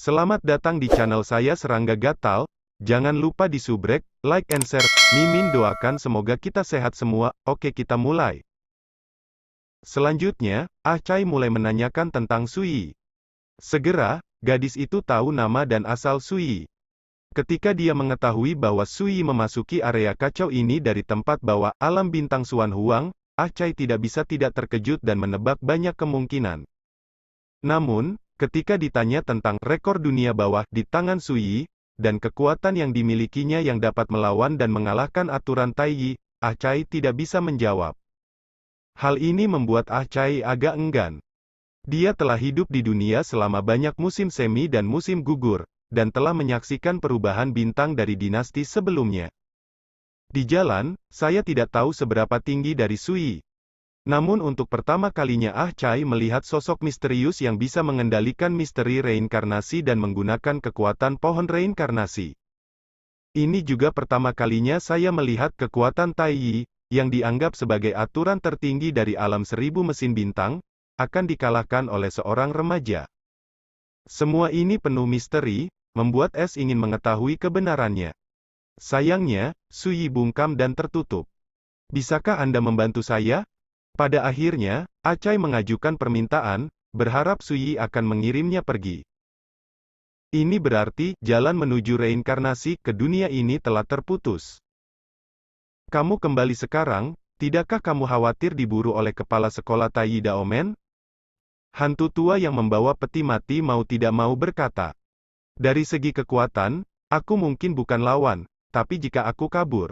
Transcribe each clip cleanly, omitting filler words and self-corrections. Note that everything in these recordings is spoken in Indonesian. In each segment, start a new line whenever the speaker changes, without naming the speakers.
Selamat datang di channel saya Serangga Gatal. Jangan lupa di subrek, like and share. Mimin doakan semoga kita sehat semua. Oke, kita mulai. Selanjutnya, Ah Chai mulai menanyakan tentang Sui. Segera, gadis itu tahu nama dan asal Sui. Ketika dia mengetahui bahwa Sui memasuki area kacau ini dari tempat bawah alam bintang Xuan Huang, Ah Chai tidak bisa tidak terkejut dan menebak banyak kemungkinan. Namun, ketika ditanya tentang rekor dunia bawah di tangan Sui, dan kekuatan yang dimilikinya yang dapat melawan dan mengalahkan aturan Taiyi, Ah Chai tidak bisa menjawab. Hal ini membuat Ah Chai agak enggan. Dia telah hidup di dunia selama banyak musim semi dan musim gugur, dan telah menyaksikan perubahan bintang dari dinasti sebelumnya. Di jalan, saya tidak tahu seberapa tinggi dari Sui. Namun untuk pertama kalinya Ah Chai melihat sosok misterius yang bisa mengendalikan misteri reinkarnasi dan menggunakan kekuatan pohon reinkarnasi. Ini juga pertama kalinya saya melihat kekuatan Taiyi, yang dianggap sebagai aturan tertinggi dari alam seribu mesin bintang, akan dikalahkan oleh seorang remaja. Semua ini penuh misteri, membuat Es ingin mengetahui kebenarannya. Sayangnya, Sui bungkam dan tertutup. Bisakah Anda membantu saya? Pada akhirnya, Ah Chai mengajukan permintaan, berharap Sui akan mengirimnya pergi. Ini berarti, jalan menuju reinkarnasi ke dunia ini telah terputus. Kamu kembali sekarang, tidakkah kamu khawatir diburu oleh kepala sekolah Taiyi Daomen? Hantu tua yang membawa peti mati mau tidak mau berkata. Dari segi kekuatan, aku mungkin bukan lawan, tapi jika aku kabur.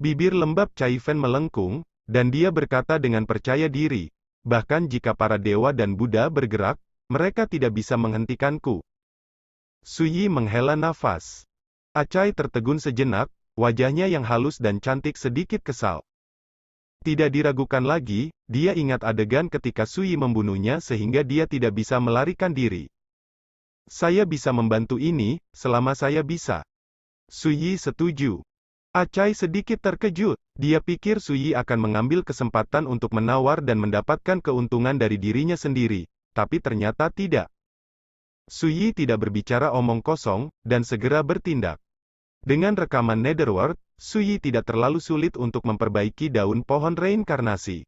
Bibir lembab Chai Fen melengkung, dan dia berkata dengan percaya diri, bahkan jika para dewa dan Buddha bergerak, mereka tidak bisa menghentikanku. Sui menghela nafas. Ah Chai tertegun sejenak, wajahnya yang halus dan cantik sedikit kesal. Tidak diragukan lagi, dia ingat adegan ketika Sui membunuhnya sehingga dia tidak bisa melarikan diri. Saya bisa membantu ini, selama saya bisa. Sui setuju. Ah Chai sedikit terkejut. Dia pikir Sui akan mengambil kesempatan untuk menawar dan mendapatkan keuntungan dari dirinya sendiri, tapi ternyata tidak. Sui tidak berbicara omong kosong, dan segera bertindak. Dengan rekaman Netherworld, Sui tidak terlalu sulit untuk memperbaiki daun pohon reinkarnasi.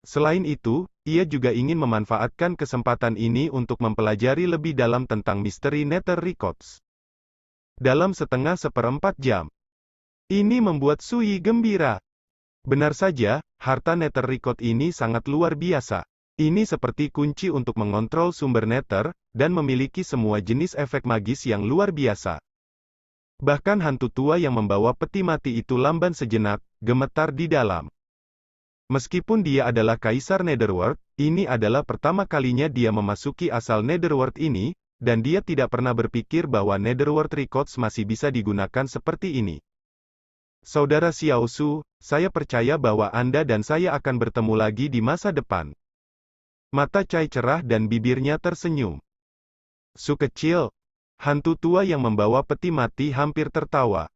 Selain itu, ia juga ingin memanfaatkan kesempatan ini untuk mempelajari lebih dalam tentang misteri Nether Records. Dalam seperempat jam. Ini membuat Sui gembira. Benar saja, harta Nether Record ini sangat luar biasa. Ini seperti kunci untuk mengontrol sumber Nether, dan memiliki semua jenis efek magis yang luar biasa. Bahkan hantu tua yang membawa peti mati itu lamban sejenak, gemetar di dalam. Meskipun dia adalah Kaisar Netherworld, ini adalah pertama kalinya dia memasuki asal Netherworld ini, dan dia tidak pernah berpikir bahwa Netherworld Records masih bisa digunakan seperti ini. Saudara Xiao Su, saya percaya bahwa Anda dan saya akan bertemu lagi di masa depan. Mata Chai cerah dan bibirnya tersenyum. Su kecil. Hantu tua yang membawa peti mati hampir tertawa.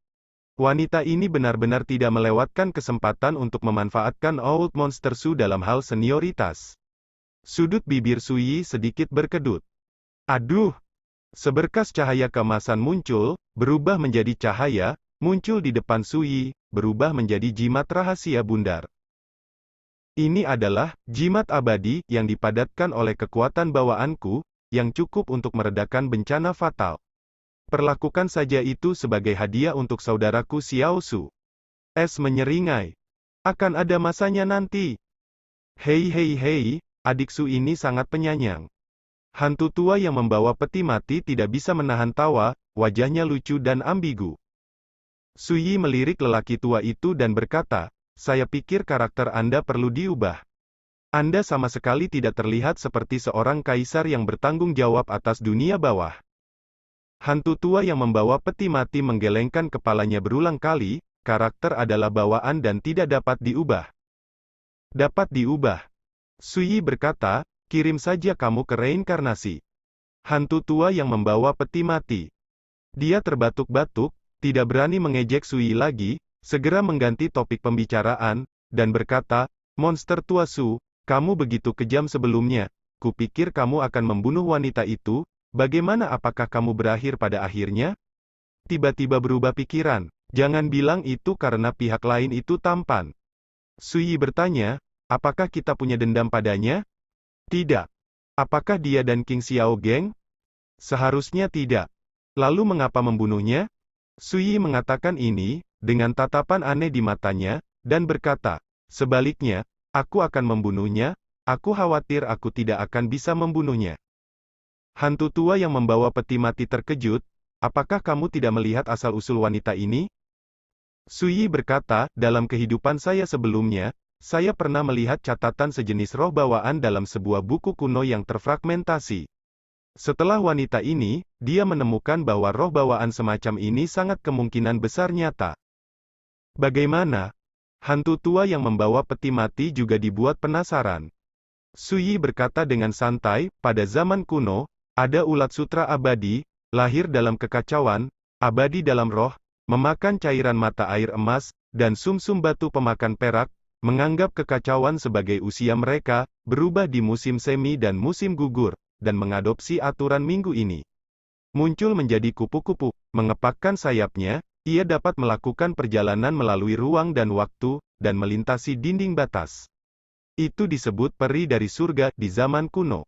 Wanita ini benar-benar tidak melewatkan kesempatan untuk memanfaatkan Old Monster Su dalam hal senioritas. Sudut bibir Sui sedikit berkedut. Aduh! Seberkas cahaya keemasan muncul, berubah menjadi cahaya, muncul di depan Sui, berubah menjadi jimat rahasia bundar. Ini adalah jimat abadi yang dipadatkan oleh kekuatan bawaanku, yang cukup untuk meredakan bencana fatal. Perlakukan saja itu sebagai hadiah untuk saudaraku Xiao Su. Es menyeringai. Akan ada masanya nanti. Hei, adik Su ini sangat penyayang. Hantu tua yang membawa peti mati tidak bisa menahan tawa, wajahnya lucu dan ambigu. Sui melirik lelaki tua itu dan berkata, saya pikir karakter Anda perlu diubah. Anda sama sekali tidak terlihat seperti seorang kaisar yang bertanggung jawab atas dunia bawah. Hantu tua yang membawa peti mati menggelengkan kepalanya berulang kali, karakter adalah bawaan dan tidak dapat diubah. Dapat diubah. Sui berkata, kirim saja kamu ke reinkarnasi. Hantu tua yang membawa peti mati. Dia terbatuk-batuk, tidak berani mengejek Sui lagi, segera mengganti topik pembicaraan, dan berkata, monster tua Su, kamu begitu kejam sebelumnya, kupikir kamu akan membunuh wanita itu, bagaimana apakah kamu berakhir pada akhirnya? Tiba-tiba berubah pikiran. Jangan bilang itu karena pihak lain itu tampan. Suyi bertanya, apakah kita punya dendam padanya? Tidak. Apakah dia dan King Xiao geng? Seharusnya tidak. Lalu mengapa membunuhnya? Suyi mengatakan ini, dengan tatapan aneh di matanya, dan berkata, sebaliknya, aku akan membunuhnya, aku khawatir aku tidak akan bisa membunuhnya. Hantu tua yang membawa peti mati terkejut, apakah kamu tidak melihat asal-usul wanita ini? Suyi berkata, dalam kehidupan saya sebelumnya, saya pernah melihat catatan sejenis roh bawaan dalam sebuah buku kuno yang terfragmentasi. Setelah wanita ini, dia menemukan bahwa roh bawaan semacam ini sangat kemungkinan besar nyata. Bagaimana? Hantu tua yang membawa peti mati juga dibuat penasaran. Suyi berkata dengan santai, pada zaman kuno, ada ulat sutra abadi, lahir dalam kekacauan, abadi dalam roh, memakan cairan mata air emas, dan sumsum batu pemakan perak, menganggap kekacauan sebagai usia mereka, berubah di musim semi dan musim gugur, dan mengadopsi aturan minggu ini. Muncul menjadi kupu-kupu, mengepakkan sayapnya, ia dapat melakukan perjalanan melalui ruang dan waktu, dan melintasi dinding batas. Itu disebut peri dari surga di zaman kuno.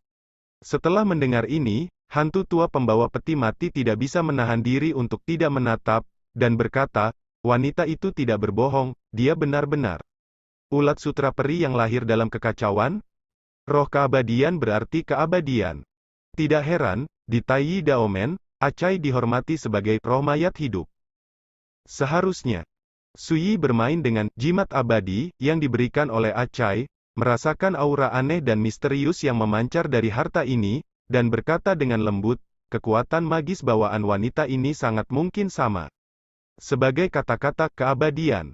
Setelah mendengar ini, hantu tua pembawa peti mati tidak bisa menahan diri untuk tidak menatap, dan berkata, wanita itu tidak berbohong, dia benar-benar ulat sutra peri yang lahir dalam kekacauan. Roh keabadian berarti keabadian. Tidak heran, di Taiyi Daomen, Acai dihormati sebagai roh mayat hidup. Seharusnya, Suyi bermain dengan jimat abadi yang diberikan oleh Acai, merasakan aura aneh dan misterius yang memancar dari harta ini, dan berkata dengan lembut, kekuatan magis bawaan wanita ini sangat mungkin sama. Sebagai kata-kata keabadian,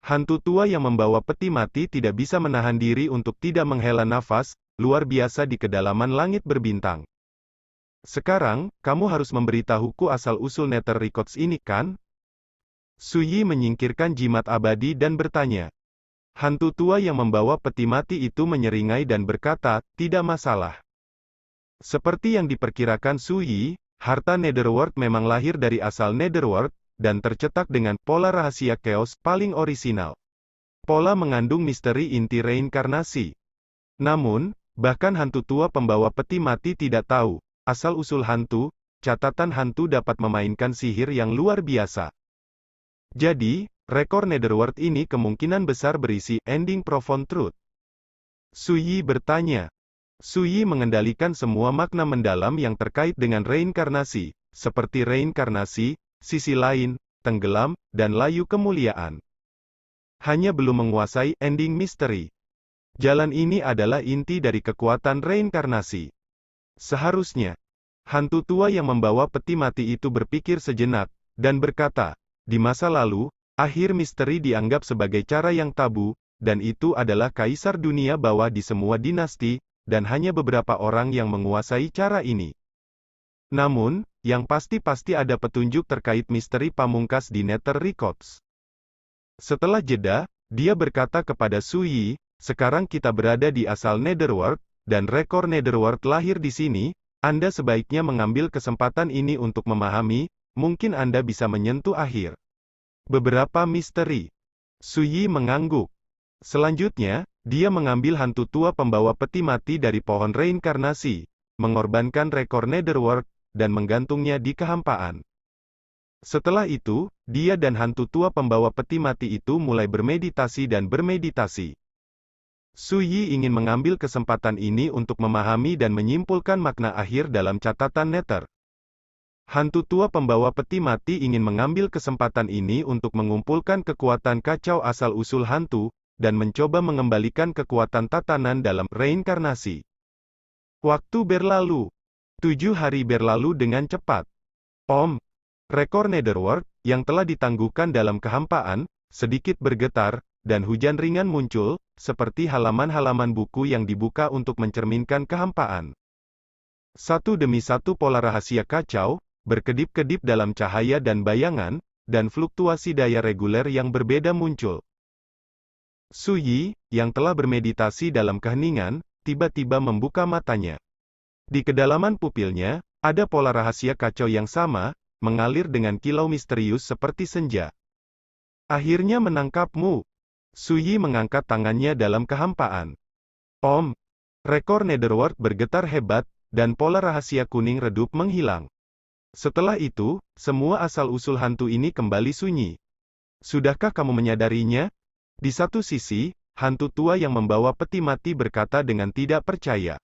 hantu tua yang membawa peti mati tidak bisa menahan diri untuk tidak menghela nafas, luar biasa di kedalaman langit berbintang. Sekarang, kamu harus memberitahuku asal-usul Nether Records ini kan? Suyi menyingkirkan jimat abadi dan bertanya. Hantu tua yang membawa peti mati itu menyeringai dan berkata, tidak masalah. Seperti yang diperkirakan Suyi, harta Netherworld memang lahir dari asal Netherworld, dan tercetak dengan pola rahasia chaos paling orisinal. Pola mengandung misteri inti reinkarnasi. Namun, bahkan hantu tua pembawa peti mati tidak tahu, asal-usul hantu, catatan hantu dapat memainkan sihir yang luar biasa. Jadi, rekor Netherworld ini kemungkinan besar berisi ending profound truth. Suyi bertanya. Suyi mengendalikan semua makna mendalam yang terkait dengan reinkarnasi, seperti reinkarnasi, sisi lain, tenggelam, dan layu kemuliaan. Hanya belum menguasai ending misteri. Jalan ini adalah inti dari kekuatan reinkarnasi. Seharusnya, hantu tua yang membawa peti mati itu berpikir sejenak, dan berkata, di masa lalu, akhir misteri dianggap sebagai cara yang tabu, dan itu adalah kaisar dunia bawah di semua dinasti, dan hanya beberapa orang yang menguasai cara ini. Namun, yang pasti-pasti ada petunjuk terkait misteri pamungkas di Nether Records. Setelah jeda, dia berkata kepada Suyi, sekarang kita berada di asal Netherworld, dan rekor Netherworld lahir di sini, Anda sebaiknya mengambil kesempatan ini untuk memahami, mungkin Anda bisa menyentuh akhir beberapa misteri. Suyi mengangguk. Selanjutnya, dia mengambil hantu tua pembawa peti mati dari pohon reinkarnasi, mengorbankan rekor Netherworld, dan menggantungnya di kehampaan. Setelah itu, dia dan hantu tua pembawa peti mati itu mulai bermeditasi dan bermeditasi. Suyi ingin mengambil kesempatan ini untuk memahami dan menyimpulkan makna akhir dalam catatan Nether. Hantu tua pembawa peti mati ingin mengambil kesempatan ini untuk mengumpulkan kekuatan kacau asal-usul hantu, dan mencoba mengembalikan kekuatan tatanan dalam reinkarnasi. Waktu berlalu. 7 hari berlalu dengan cepat. Rekor Netherworld, yang telah ditangguhkan dalam kehampaan, sedikit bergetar, dan hujan ringan muncul, seperti halaman-halaman buku yang dibuka untuk mencerminkan kehampaan. Satu demi satu pola rahasia kacau, berkedip-kedip dalam cahaya dan bayangan, dan fluktuasi daya reguler yang berbeda muncul. Suyi, yang telah bermeditasi dalam keheningan, tiba-tiba membuka matanya. Di kedalaman pupilnya, Ada pola rahasia kacau yang sama, mengalir dengan kilau misterius seperti senja. Akhirnya menangkapmu. Suyi mengangkat tangannya dalam kehampaan. Om. Rekor Netherworld bergetar hebat, dan pola rahasia kuning redup menghilang. Setelah itu, semua asal-usul hantu ini kembali sunyi. Sudahkah kamu menyadarinya? Di satu sisi, hantu tua yang membawa peti mati berkata dengan tidak percaya.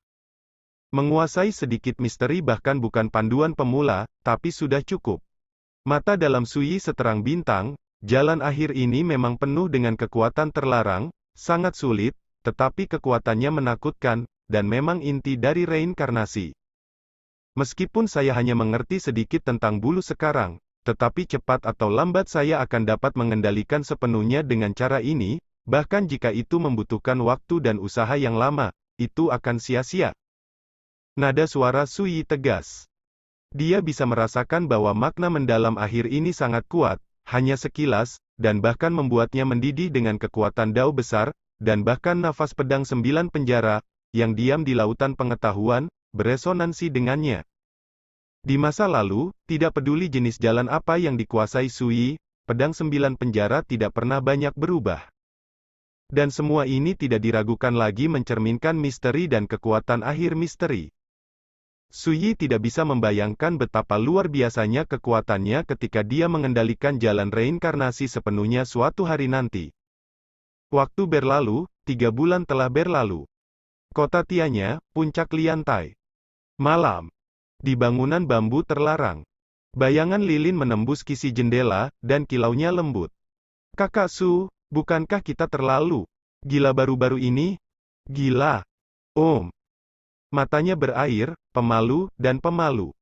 Menguasai sedikit misteri bahkan bukan panduan pemula, tapi sudah cukup. Mata dalam Suyi seterang bintang, jalan akhir ini memang penuh dengan kekuatan terlarang, sangat sulit, tetapi kekuatannya menakutkan, dan memang inti dari reinkarnasi. Meskipun saya hanya mengerti sedikit tentang bulu sekarang, tetapi cepat atau lambat saya akan dapat mengendalikan sepenuhnya dengan cara ini, bahkan jika itu membutuhkan waktu dan usaha yang lama, itu akan sia-sia. Nada suara Suyi tegas. Dia bisa merasakan bahwa makna mendalam akhir ini sangat kuat, hanya sekilas, dan bahkan membuatnya mendidih dengan kekuatan dao besar, dan bahkan nafas pedang 9 penjara, yang diam di lautan pengetahuan, beresonansi dengannya. Di masa lalu, tidak peduli jenis jalan apa yang dikuasai Suyi, pedang 9 penjara tidak pernah banyak berubah. Dan semua ini tidak diragukan lagi mencerminkan misteri dan kekuatan akhir misteri. Suyi tidak bisa membayangkan betapa luar biasanya kekuatannya ketika dia mengendalikan jalan reinkarnasi sepenuhnya suatu hari nanti. Waktu berlalu, 3 bulan telah berlalu. Kota Tianya, puncak Liantai. Malam. Di bangunan bambu terlarang. Bayangan lilin menembus kisi jendela, dan kilaunya lembut. Kakak Su, bukankah kita terlalu gila baru-baru ini? Gila. Om. Matanya berair, pemalu, dan pemalu.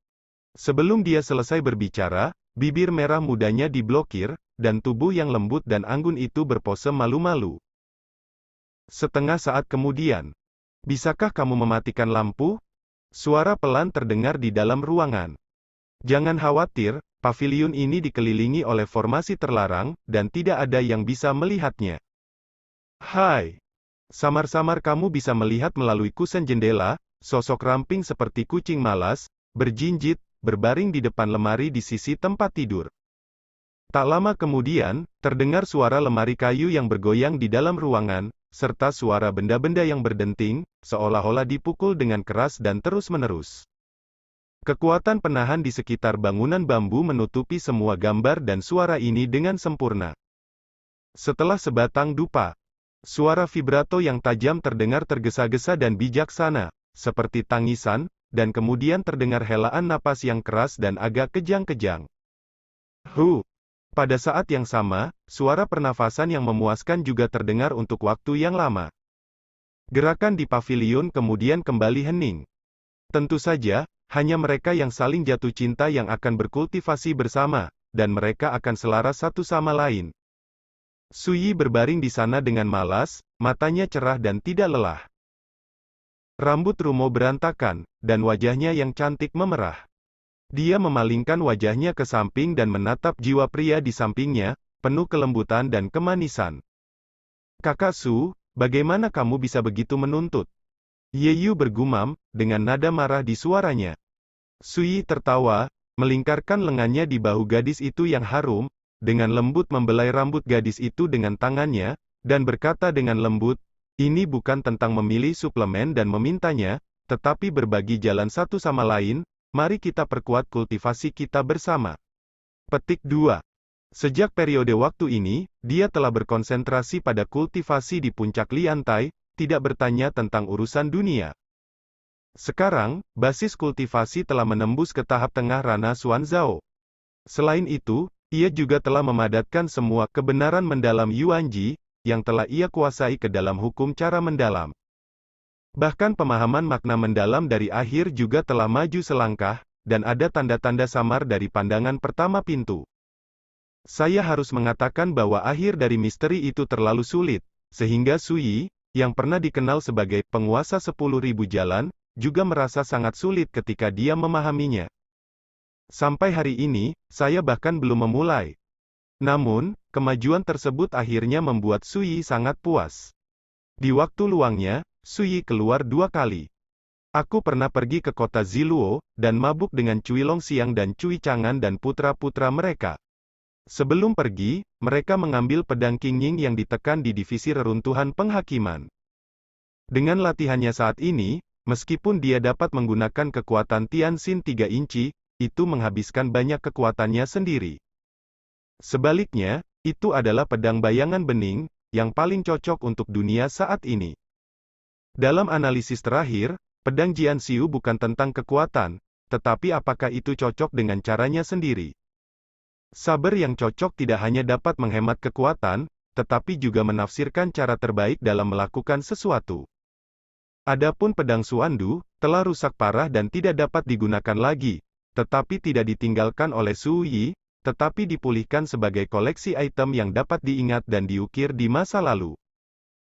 Sebelum dia selesai berbicara, bibir merah mudanya diblokir, dan tubuh yang lembut dan anggun itu berpose malu-malu. Setengah saat kemudian. Bisakah kamu mematikan lampu? Suara pelan terdengar di dalam ruangan. Jangan khawatir, paviliun ini dikelilingi oleh formasi terlarang, dan tidak ada yang bisa melihatnya. Hai. Samar-samar kamu bisa melihat melalui kusen jendela, sosok ramping seperti kucing malas, berjinjit, berbaring di depan lemari di sisi tempat tidur. Tak lama kemudian, terdengar suara lemari kayu yang bergoyang di dalam ruangan, serta suara benda-benda yang berdenting, seolah-olah dipukul dengan keras dan terus-menerus. Kekuatan penahan di sekitar bangunan bambu menutupi semua gambar dan suara ini dengan sempurna. Setelah sebatang dupa, suara vibrato yang tajam terdengar tergesa-gesa dan bijaksana, seperti tangisan, dan kemudian terdengar helaan napas yang keras dan agak kejang-kejang. Pada saat yang sama, suara pernafasan yang memuaskan juga terdengar untuk waktu yang lama. Gerakan di paviliun kemudian kembali hening. Tentu saja, hanya mereka yang saling jatuh cinta yang akan berkultivasi bersama, dan mereka akan selaras satu sama lain. Suyi berbaring di sana dengan malas, matanya cerah dan tidak lelah. Rambut Rumo berantakan, dan wajahnya yang cantik memerah. Dia memalingkan wajahnya ke samping dan menatap jiwa pria di sampingnya, penuh kelembutan dan kemanisan. Kakak Su, bagaimana kamu bisa begitu menuntut? Yeyu bergumam, dengan nada marah di suaranya. Suyi tertawa, melingkarkan lengannya di bahu gadis itu yang harum, dengan lembut membelai rambut gadis itu dengan tangannya, dan berkata dengan lembut, ini bukan tentang memilih suplemen dan memintanya, tetapi berbagi jalan satu sama lain, mari kita perkuat kultivasi kita bersama. Petik 2. Sejak periode waktu ini, dia telah berkonsentrasi pada kultivasi di puncak Liantai, tidak bertanya tentang urusan dunia. Sekarang, basis kultivasi telah menembus ke tahap tengah Rana Xuanzhao. Selain itu, ia juga telah memadatkan semua kebenaran mendalam Yuanji, yang telah ia kuasai ke dalam hukum cara mendalam. Bahkan pemahaman makna mendalam dari akhir juga telah maju selangkah, dan ada tanda-tanda samar dari pandangan pertama pintu. Saya harus mengatakan bahwa akhir dari misteri itu terlalu sulit, sehingga Suyi, yang pernah dikenal sebagai penguasa 10.000 jalan, juga merasa sangat sulit ketika dia memahaminya. Sampai hari ini, saya bahkan belum memulai. Namun, kemajuan tersebut akhirnya membuat Suyi sangat puas. Di waktu luangnya, Suyi keluar 2 kali. Aku pernah pergi ke kota Ziluo, dan mabuk dengan Cui Longxiang dan Cui Chang'an dan putra-putra mereka. Sebelum pergi, mereka mengambil pedang Qingying yang ditekan di divisi reruntuhan penghakiman. Dengan latihannya saat ini, meskipun dia dapat menggunakan kekuatan Tianxin 3 inci, itu menghabiskan banyak kekuatannya sendiri. Sebaliknya, itu adalah pedang bayangan bening, yang paling cocok untuk dunia saat ini. Dalam analisis terakhir, pedang Jianxiu bukan tentang kekuatan, tetapi apakah itu cocok dengan caranya sendiri. Saber yang cocok tidak hanya dapat menghemat kekuatan, tetapi juga menafsirkan cara terbaik dalam melakukan sesuatu. Adapun pedang Suandu, telah rusak parah dan tidak dapat digunakan lagi, tetapi tidak ditinggalkan oleh Su Yi, tetapi dipulihkan sebagai koleksi item yang dapat diingat dan diukir di masa lalu.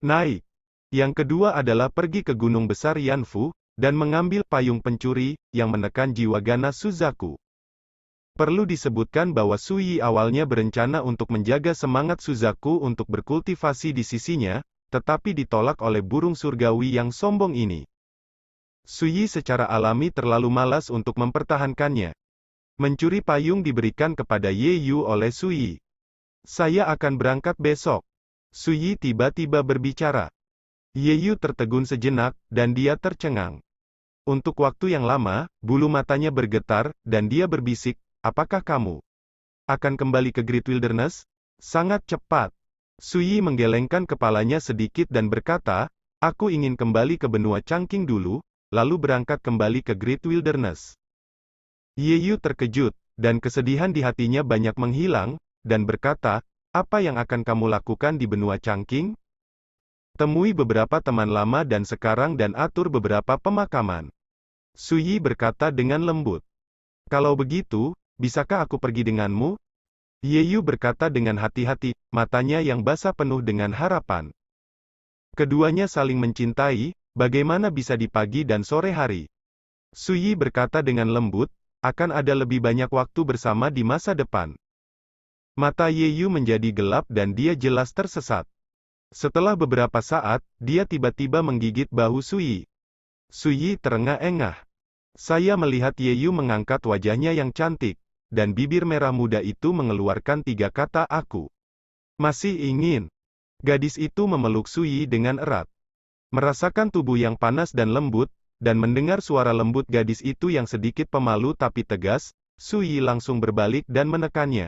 Naik. Yang kedua adalah pergi ke Gunung Besar Yanfu, dan mengambil payung pencuri, yang menekan jiwa ganas Suzaku. Perlu disebutkan bahwa Su Yi awalnya berencana untuk menjaga semangat Suzaku untuk berkultivasi di sisinya, tetapi ditolak oleh burung surgawi yang sombong ini. Su Yi secara alami terlalu malas untuk mempertahankannya. Mencuri payung diberikan kepada Ye Yu oleh Su Yi. Saya akan berangkat besok. Su Yi tiba-tiba berbicara. Ye Yu tertegun sejenak, dan dia tercengang. Untuk waktu yang lama, bulu matanya bergetar, dan dia berbisik, apakah kamu akan kembali ke Great Wilderness? Sangat cepat. Su Yi menggelengkan kepalanya sedikit dan berkata, aku ingin kembali ke benua Changqing dulu, lalu berangkat kembali ke Great Wilderness. Ye Yu terkejut, dan kesedihan di hatinya banyak menghilang, dan berkata, apa yang akan kamu lakukan di benua Changqing? Temui beberapa teman lama dan sekarang dan atur beberapa pemakaman. Su Yi berkata dengan lembut. Kalau begitu, bisakah aku pergi denganmu? Ye Yu berkata dengan hati-hati, matanya yang basah penuh dengan harapan. Keduanya saling mencintai, bagaimana bisa di pagi dan sore hari? Su Yi berkata dengan lembut, akan ada lebih banyak waktu bersama di masa depan. Mata Ye Yu menjadi gelap dan dia jelas tersesat. Setelah beberapa saat, dia tiba-tiba menggigit bahu Su Yi. Su Yi terengah-engah. Saya melihat Ye Yu mengangkat wajahnya yang cantik, dan bibir merah muda itu mengeluarkan 3 kata aku. Masih ingin. Gadis itu memeluk Su Yi dengan erat. Merasakan tubuh yang panas dan lembut, dan mendengar suara lembut gadis itu yang sedikit pemalu tapi tegas, Su Yi langsung berbalik dan menekannya.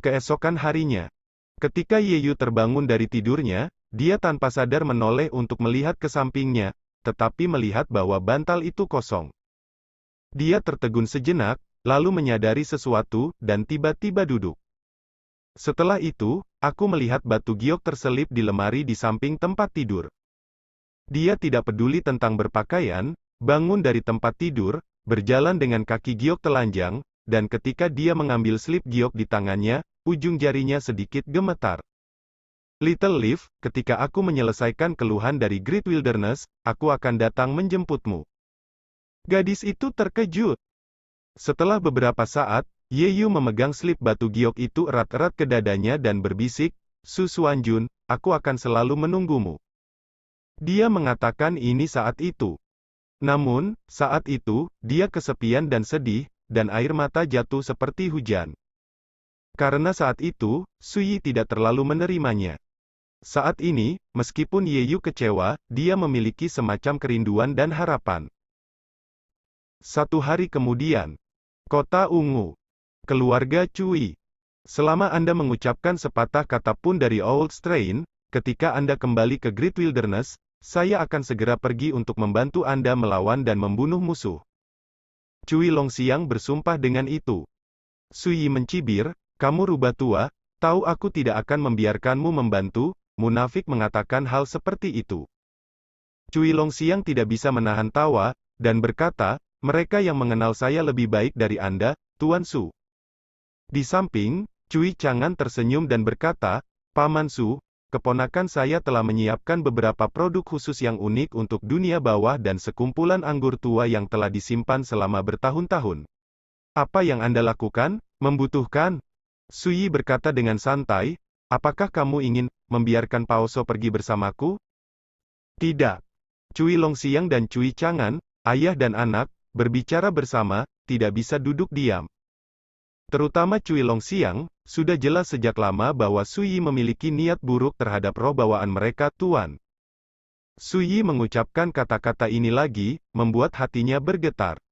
Keesokan harinya, ketika Ye Yu terbangun dari tidurnya, dia tanpa sadar menoleh untuk melihat ke sampingnya, tetapi melihat bahwa bantal itu kosong. Dia tertegun sejenak, lalu menyadari sesuatu, dan tiba-tiba duduk. Setelah itu, aku melihat batu giok terselip di lemari di samping tempat tidur. Dia tidak peduli tentang berpakaian, bangun dari tempat tidur, berjalan dengan kaki giok telanjang, dan ketika dia mengambil slip giok di tangannya, ujung jarinya sedikit gemetar. Little Leaf, ketika aku menyelesaikan keluhan dari Great Wilderness, aku akan datang menjemputmu. Gadis itu terkejut. Setelah beberapa saat, Ye Yu memegang slip batu giok itu erat-erat ke dadanya dan berbisik, Su Xuanjun, aku akan selalu menunggumu. Dia mengatakan ini saat itu. Namun, saat itu, dia kesepian dan sedih, dan air mata jatuh seperti hujan. Karena saat itu, Su Yi tidak terlalu menerimanya. Saat ini, meskipun Ye Yu kecewa, dia memiliki semacam kerinduan dan harapan. Satu hari kemudian, Kota Ungu. Keluarga Cui. Selama Anda mengucapkan sepatah kata pun dari Old Strain, ketika Anda kembali ke Great Wilderness, saya akan segera pergi untuk membantu Anda melawan dan membunuh musuh. Cui Longxiang bersumpah dengan itu. Su Yi mencibir, kamu rubah tua, tahu aku tidak akan membiarkanmu membantu, munafik mengatakan hal seperti itu. Cui Longxiang tidak bisa menahan tawa, dan berkata, mereka yang mengenal saya lebih baik dari Anda, Tuan Su. Di samping, Cui Chang'an tersenyum dan berkata, Paman Su, keponakan saya telah menyiapkan beberapa produk khusus yang unik untuk dunia bawah dan sekumpulan anggur tua yang telah disimpan selama bertahun-tahun. Apa yang Anda lakukan? Membutuhkan? Su Yi berkata dengan santai, apakah kamu ingin membiarkan Paoso pergi bersamaku? Tidak. Cui Longxiang dan Cui Chang'an, ayah dan anak, berbicara bersama, tidak bisa duduk diam. Terutama Cui Longxiang, sudah jelas sejak lama bahwa Su Yi memiliki niat buruk terhadap roh bawaan mereka, Tuan. Su Yi mengucapkan kata-kata ini lagi, membuat hatinya bergetar.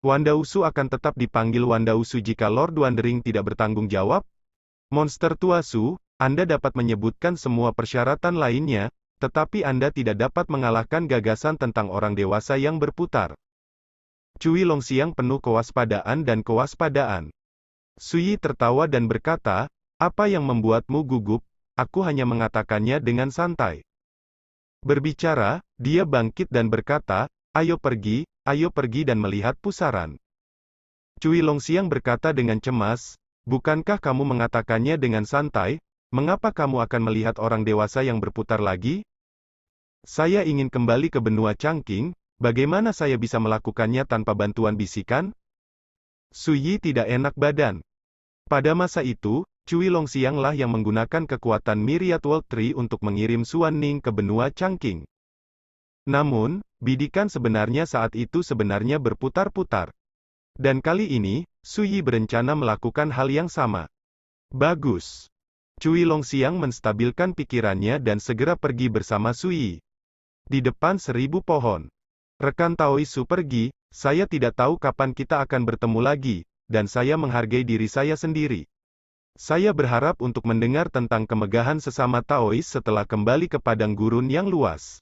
Wandausu akan tetap dipanggil Wandausu jika Lord Wandering tidak bertanggung jawab? Monster tua Su, Anda dapat menyebutkan semua persyaratan lainnya, tetapi Anda tidak dapat mengalahkan gagasan tentang orang dewasa yang berputar. Cui Longxiang penuh kewaspadaan dan kewaspadaan. Su Yi tertawa dan berkata, apa yang membuatmu gugup? Aku hanya mengatakannya dengan santai. Berbicara, dia bangkit dan berkata, ayo pergi dan melihat pusaran. Cui Longxiang berkata dengan cemas, bukankah kamu mengatakannya dengan santai? Mengapa kamu akan melihat orang dewasa yang berputar lagi? Saya ingin kembali ke benua Changqing, bagaimana saya bisa melakukannya tanpa bantuan bisikan? Su Yi tidak enak badan. Pada masa itu, Cui Longxiang lah yang menggunakan kekuatan Myriad World Tree untuk mengirim Suan Ning ke benua Changqing. Namun, bidikan sebenarnya saat itu sebenarnya berputar-putar. Dan kali ini, Su Yi berencana melakukan hal yang sama. Bagus. Cui Longxiang menstabilkan pikirannya dan segera pergi bersama Su Yi. Di depan 1000 pohon. Rekan Taois Su pergi, saya tidak tahu kapan kita akan bertemu lagi, dan saya menghargai diri saya sendiri. Saya berharap untuk mendengar tentang kemegahan sesama Taois setelah kembali ke padang gurun yang luas.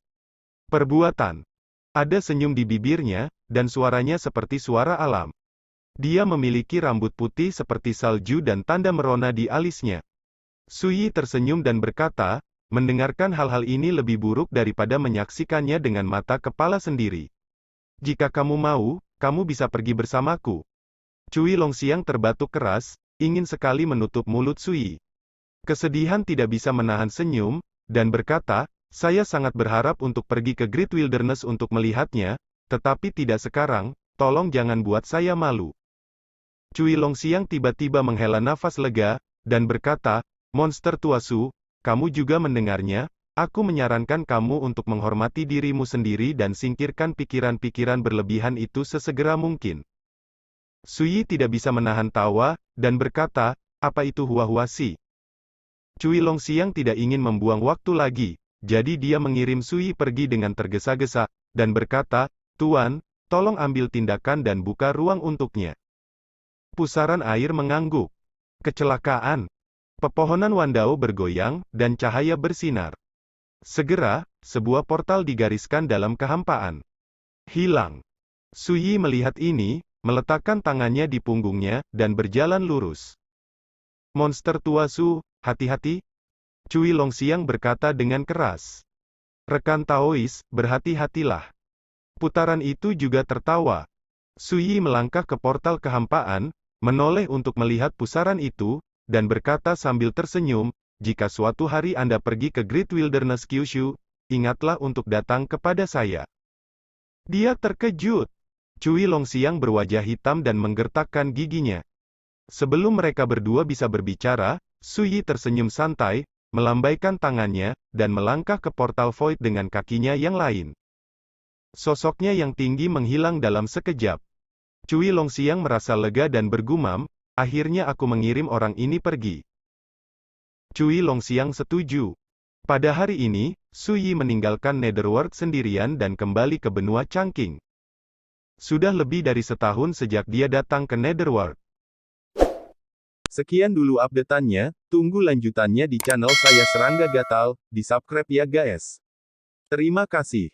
Perbuatan. Ada senyum di bibirnya, dan suaranya seperti suara alam. Dia memiliki rambut putih seperti salju dan tanda merona di alisnya. Su Yi tersenyum dan berkata, mendengarkan hal-hal ini lebih buruk daripada menyaksikannya dengan mata kepala sendiri. Jika kamu mau, kamu bisa pergi bersamaku. Cui Longxiang terbatuk keras, ingin sekali menutup mulut Su Yi. Kesedihan tidak bisa menahan senyum, dan berkata, saya sangat berharap untuk pergi ke Great Wilderness untuk melihatnya, tetapi tidak sekarang, tolong jangan buat saya malu. Cui Longxiang tiba-tiba menghela nafas lega, dan berkata, monster tua Su, kamu juga mendengarnya, aku menyarankan kamu untuk menghormati dirimu sendiri dan singkirkan pikiran-pikiran berlebihan itu sesegera mungkin. Su Yi tidak bisa menahan tawa, dan berkata, apa itu hua-huasi? Cui Longxiang tidak ingin membuang waktu lagi, jadi dia mengirim Su Yi pergi dengan tergesa-gesa, dan berkata, Tuan, tolong ambil tindakan dan buka ruang untuknya. Pusaran air mengangguk. Kecelakaan. Pepohonan Wandao bergoyang, dan cahaya bersinar. Segera, sebuah portal digariskan dalam kehampaan. Hilang. Su Yi melihat ini, meletakkan tangannya di punggungnya, dan berjalan lurus. Monster tua Su, hati-hati. Cui Longxiang berkata dengan keras. Rekan Taois, berhati-hatilah. Putaran itu juga tertawa. Su Yi melangkah ke portal kehampaan, menoleh untuk melihat pusaran itu, dan berkata sambil tersenyum, jika suatu hari Anda pergi ke Great Wilderness Kyushu, ingatlah untuk datang kepada saya. Dia terkejut. Cui Longxiang berwajah hitam dan menggertakkan giginya. Sebelum mereka berdua bisa berbicara, Su Yi tersenyum santai, melambaikan tangannya, dan melangkah ke portal void dengan kakinya yang lain. Sosoknya yang tinggi menghilang dalam sekejap. Cui Longxiang merasa lega dan bergumam, akhirnya aku mengirim orang ini pergi. Cui Longxiang setuju. Pada hari ini, Su Yi meninggalkan Netherworld sendirian dan kembali ke benua Changqing. Sudah lebih dari setahun sejak dia datang ke Netherworld. Sekian dulu update-annya, tunggu lanjutannya di channel saya Serangga Gatal, di subscribe ya guys. Terima kasih.